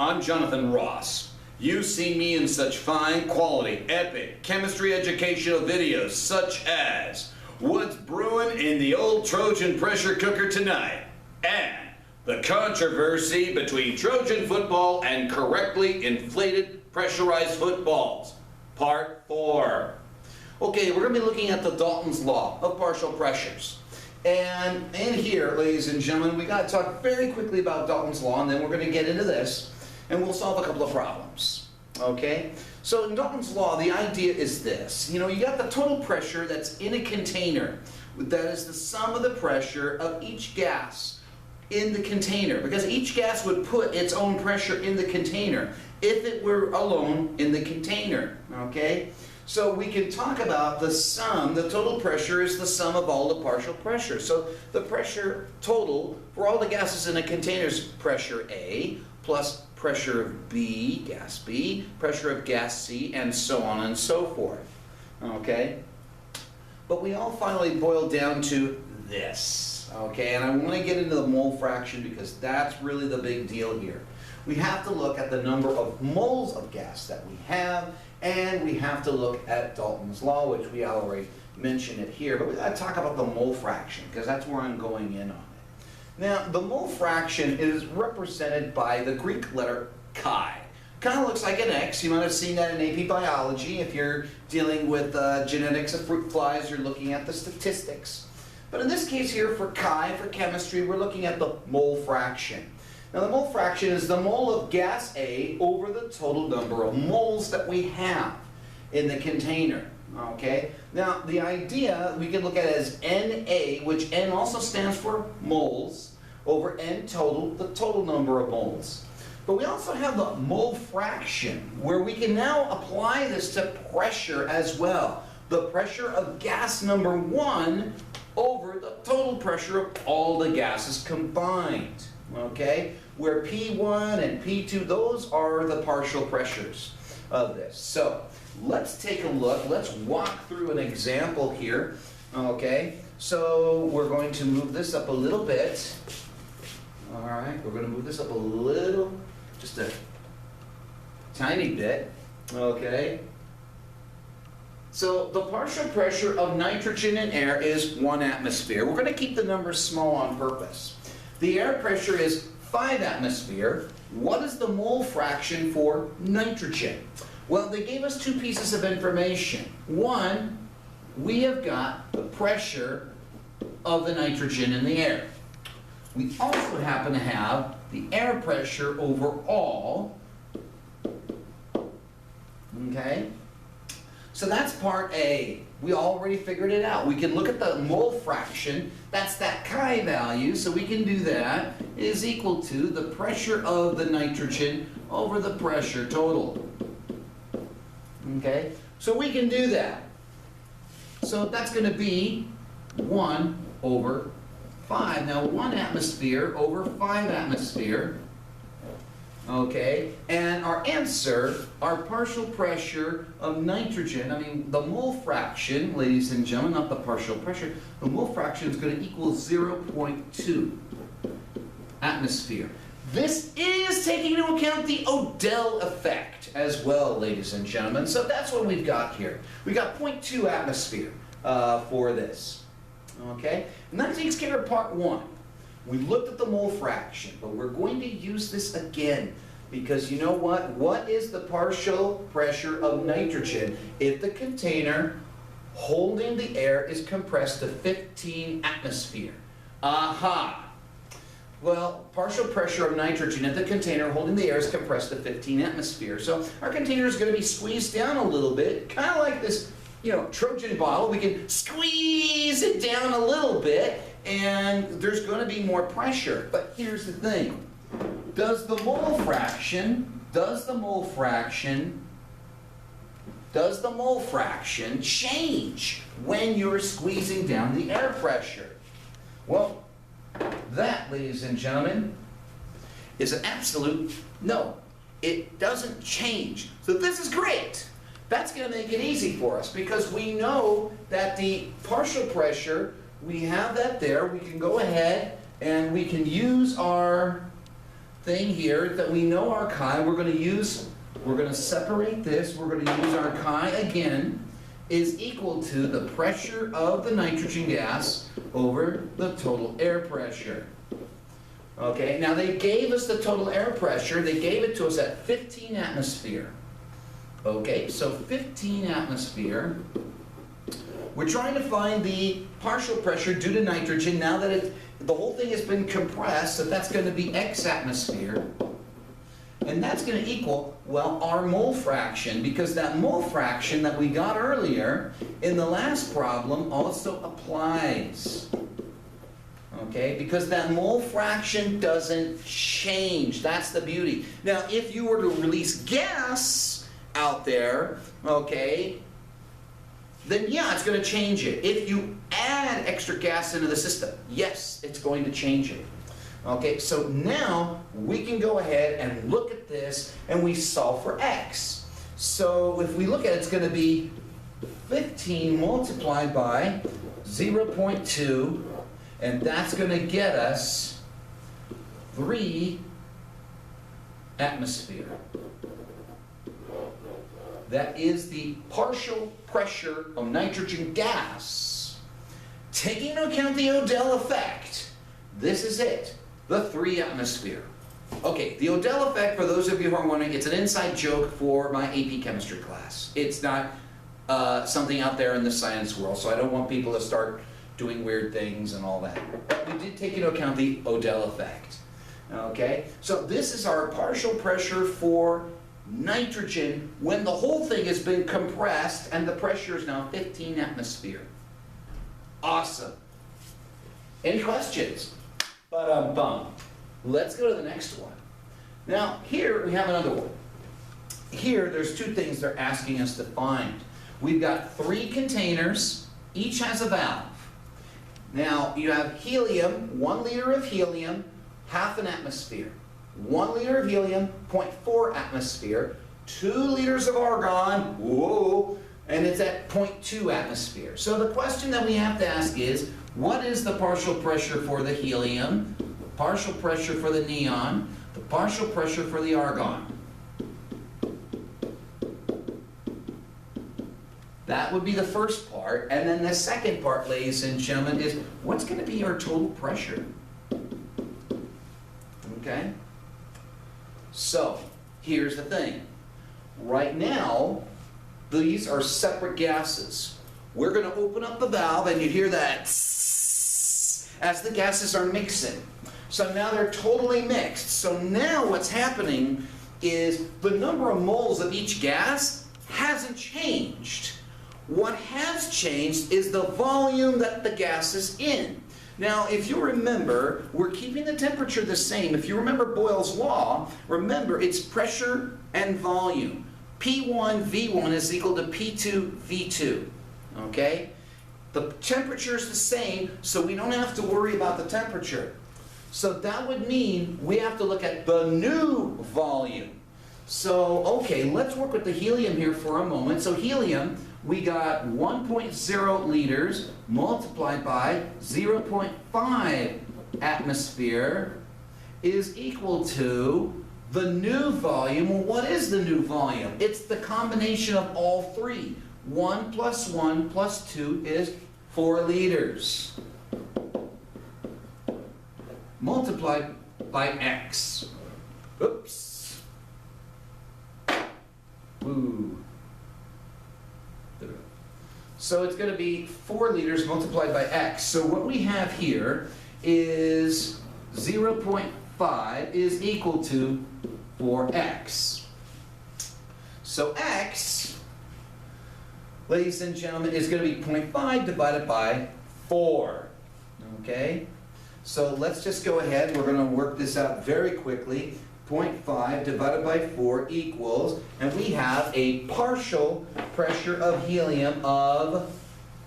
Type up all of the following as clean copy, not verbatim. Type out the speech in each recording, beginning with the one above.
I'm Jonathan Ross. You've seen me in such fine quality, epic chemistry educational videos such as What's Brewing in the Old Trojan Pressure Cooker Tonight and the controversy between Trojan football and correctly inflated pressurized footballs, Part 4. Okay, we're going to be looking at the Daltons Law of partial pressures. And in here, ladies and gentlemen, we got to talk very quickly about Dalton's Law, and then we're going to get into this, and we'll solve a couple of problems. Okay? So in Dalton's Law, the idea is this. You got the total pressure that's in a container. That is the sum of the pressure of each gas in the container, because each gas would put its own pressure in the container if it were alone in the container. Okay? So we can talk about the sum. The total pressure is the sum of all the partial pressure. So the pressure total for all the gases in a container is pressure A plus pressure of B, gas B, pressure of gas C, and so on and so forth. Okay? But we all finally boil down to this. Okay? And I want to get into the mole fraction because that's really the big deal here. We have to look at the number of moles of gas that we have, and we have to look at Dalton's Law, which we already mentioned it here, but we got to talk about the mole fraction, because that's where I'm going in on it. Now, the mole fraction is represented by the Greek letter chi. Kind of looks like an X. You might have seen that in AP Biology. If you're dealing with genetics of fruit flies, you're looking at the statistics. But in this case here, for chi, for chemistry, we're looking at the mole fraction. Now the mole fraction is the mole of gas A over the total number of moles that we have in the container. Okay? Now the idea we can look at it as NA, which N also stands for moles, over N total, the total number of moles. But we also have the mole fraction, where we can now apply this to pressure as well. The pressure of gas number 1 over the total pressure of all the gases combined. Okay, where P1 and P2, those are the partial pressures of this. So let's take a look. Let's walk through an example here. Okay, so we're going to move this up a little bit. All right, we're going to move this up a little, just a tiny bit. Okay. So the partial pressure of nitrogen in air is 1 atmosphere. We're going to keep the numbers small on purpose. The air pressure is 5 atmosphere. What is the mole fraction for nitrogen? Well, they gave us 2 pieces of information. One, we have got the pressure of the nitrogen in the air. We also happen to have the air pressure overall. Okay? So that's part A. We already figured it out. We can look at the mole fraction. That's that chi value, so we can do that. It is equal to the pressure of the nitrogen over the pressure total. Okay? So we can do that. So that's going to be 1 over 5. Now 1 atmosphere over 5 atmosphere. Okay, and our answer, our partial pressure of nitrogen, the mole fraction, ladies and gentlemen, not the partial pressure, the mole fraction is going to equal 0.2 atmosphere. This is taking into account the Odell effect as well, ladies and gentlemen. So that's what we've got here. We got 0.2 atmosphere for this. Okay, and that takes care of part 1. We looked at the mole fraction, but we're going to use this again because you know what? What is the partial pressure of nitrogen if the container holding the air is compressed to 15 atmosphere? Aha! Well, partial pressure of nitrogen if the container holding the air is compressed to 15 atmosphere. So our container is going to be squeezed down a little bit, kind of like this, Trojan bottle. We can squeeze it down a little bit, and there's going to be more pressure. But here's the thing. Does the mole fraction change when you're squeezing down the air pressure? Well, that, ladies and gentlemen, is an absolute no. It doesn't change. So this is great. That's going to make it easy for us because we know that the partial pressure, we have that there. We can go ahead and we can use our thing here that we know our chi, we're going to separate this, we're going to use our chi again, is equal to the pressure of the nitrogen gas over the total air pressure. Okay, now they gave us the total air pressure, they gave it to us at 15 atmosphere. Okay, so 15 atmosphere. We're trying to find the partial pressure due to nitrogen now that the whole thing has been compressed, so that's going to be X atmosphere. And that's going to equal, well, our mole fraction, because that mole fraction that we got earlier in the last problem also applies. Okay, because that mole fraction doesn't change. That's the beauty. Now, if you were to release gas out there, okay, then yeah, it's going to change it. If you add extra gas into the system, yes, it's going to change it. Okay, so now we can go ahead and look at this and we solve for x. So if we look at it, it's going to be 15 multiplied by 0.2, and that's going to get us 3 atmosphere. That is the partial pressure of nitrogen gas. Taking into account the Odell effect, this is it, the 3 atmosphere. Okay, the Odell effect, for those of you who are wondering, it's an inside joke for my AP chemistry class. It's not something out there in the science world, so I don't want people to start doing weird things and all that. But we did take into account the Odell effect. Okay, so this is our partial pressure for nitrogen when the whole thing has been compressed and the pressure is now 15 atmosphere. Awesome. Any questions? Ba-dum-bum. Let's go to the next one. Now here we have another one. Here there's 2 things they're asking us to find. We've got 3 containers, each has a valve. Now you have helium, 1 liter of helium, half an atmosphere. 1 liter of helium, 0.4 atmosphere. 2 liters of argon, whoa, and it's at 0.2 atmosphere. So the question that we have to ask is, what is the partial pressure for the helium, partial pressure for the neon, the partial pressure for the argon? That would be the first part. And then the second part, ladies and gentlemen, is what's going to be our total pressure? Okay? So, here's the thing. Right now, these are separate gases. We're going to open up the valve and you hear that as the gases are mixing. So now they're totally mixed. So now what's happening is the number of moles of each gas hasn't changed. What has changed is the volume that the gas is in. Now, if you remember, we're keeping the temperature the same. If you remember Boyle's law, remember it's pressure and volume. P1 V1 is equal to P2 V2. Okay? The temperature is the same, so we don't have to worry about the temperature. So that would mean we have to look at the new volume. So, okay, let's work with the helium here for a moment. So helium, we got 1.0 liters multiplied by 0.5 atmosphere is equal to the new volume. Well, what is the new volume? It's the combination of all 3. 1 plus 1 plus 2 is 4 liters. Multiplied by X. Oops. Ooh. So it's going to be 4 liters multiplied by X. So what we have here is 0.5 is equal to 4X. So X, ladies and gentlemen, is going to be 0.5 divided by 4. Okay? So let's just go ahead. We're going to work this out very quickly. 0.5 divided by 4 equals, and we have a partial pressure of helium of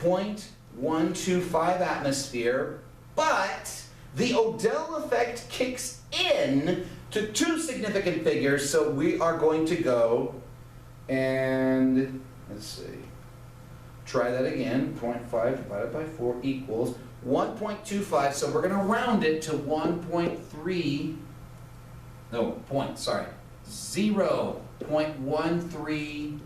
0.125 atmosphere, but the Odell effect kicks in to 2 significant figures, so we are going to go and, let's see, try that again. 0.5 divided by 4 equals 1.25, so we're going to round it to 1.3. 0.13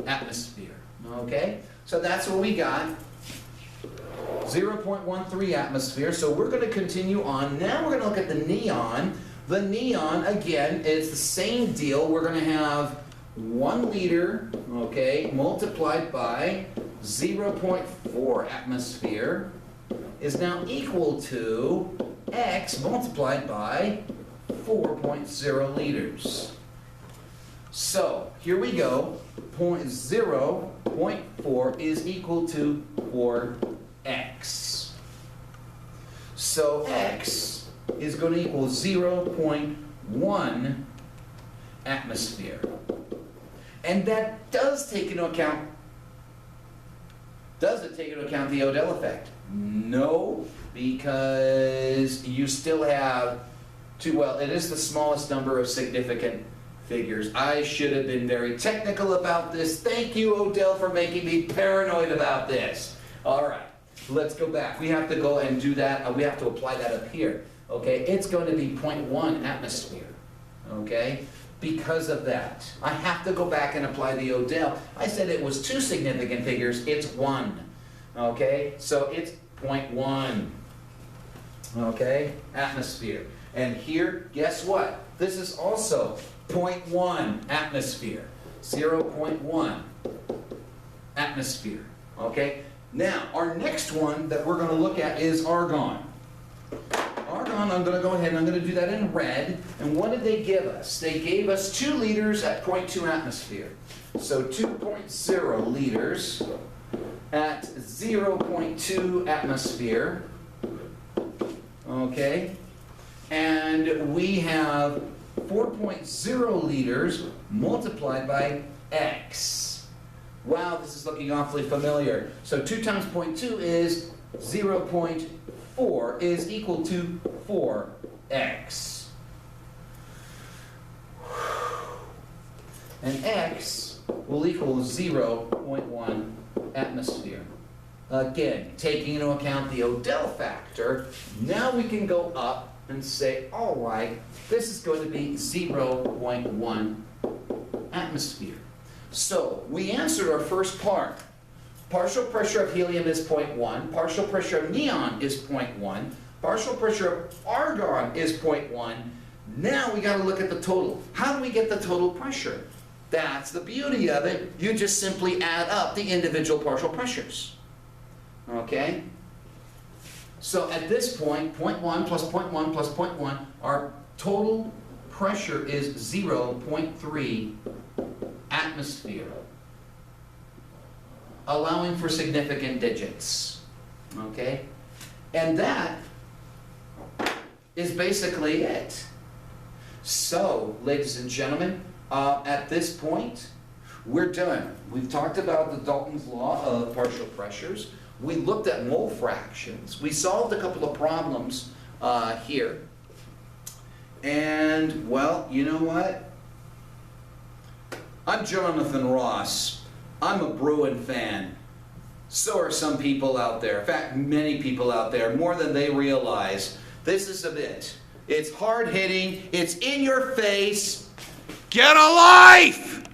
atmosphere. Okay? So that's what we got. 0.13 atmosphere. So we're going to continue on. Now we're going to look at the neon. The neon, again, is the same deal. We're going to have 1 liter, okay, multiplied by 0.4 atmosphere is now equal to X multiplied by 4.0 liters. So here we go. 0.4 is equal to 4x. So x is going to equal 0.1 atmosphere. And that does take into account, does it take into account the Odell effect? No, because you still have well, it is the smallest number of significant figures. I should have been very technical about this. Thank you, Odell, for making me paranoid about this. All right, let's go back. We have to go and do that. We have to apply that up here. Okay, it's going to be 0.1 atmosphere. Okay, because of that, I have to go back and apply the Odell. I said it was 2 significant figures. It's 1. Okay, so it's 0.1. Okay, atmosphere. And here, guess what? This is also 0.1 atmosphere. 0.1 atmosphere. Okay? Now, our next one that we're going to look at is argon. Argon, I'm going to go ahead and I'm going to do that in red. And what did they give us? They gave us 2 liters at 0.2 atmosphere. So 2.0 liters at 0.2 atmosphere. Okay? And we have 4.0 liters multiplied by X. Wow, this is looking awfully familiar. So 2 times 0.2 is 0.4 is equal to 4X. And X will equal 0.1 atmosphere. Again, taking into account the Odell factor, now we can go up and say, all right, this is going to be 0.1 atmosphere. So we answered our first part. Partial pressure of helium is 0.1. Partial pressure of neon is 0.1. Partial pressure of argon is 0.1. Now we got to look at the total. How do we get the total pressure? That's the beauty of it. You just simply add up the individual partial pressures. Okay? So at this point, 0.1 plus 0.1 plus 0.1, our total pressure is 0.3 atmosphere, allowing for significant digits. Okay? And that is basically it. So, ladies and gentlemen, at this point, we're done. We've talked about the Daltons law of partial pressures. We looked at mole fractions. We solved a couple of problems here. And, well, you know what? I'm Jonathan Ross. I'm a Bruin fan. So are some people out there. In fact, many people out there, more than they realize. This is a bit. It's hard-hitting. It's in your face. Get a life!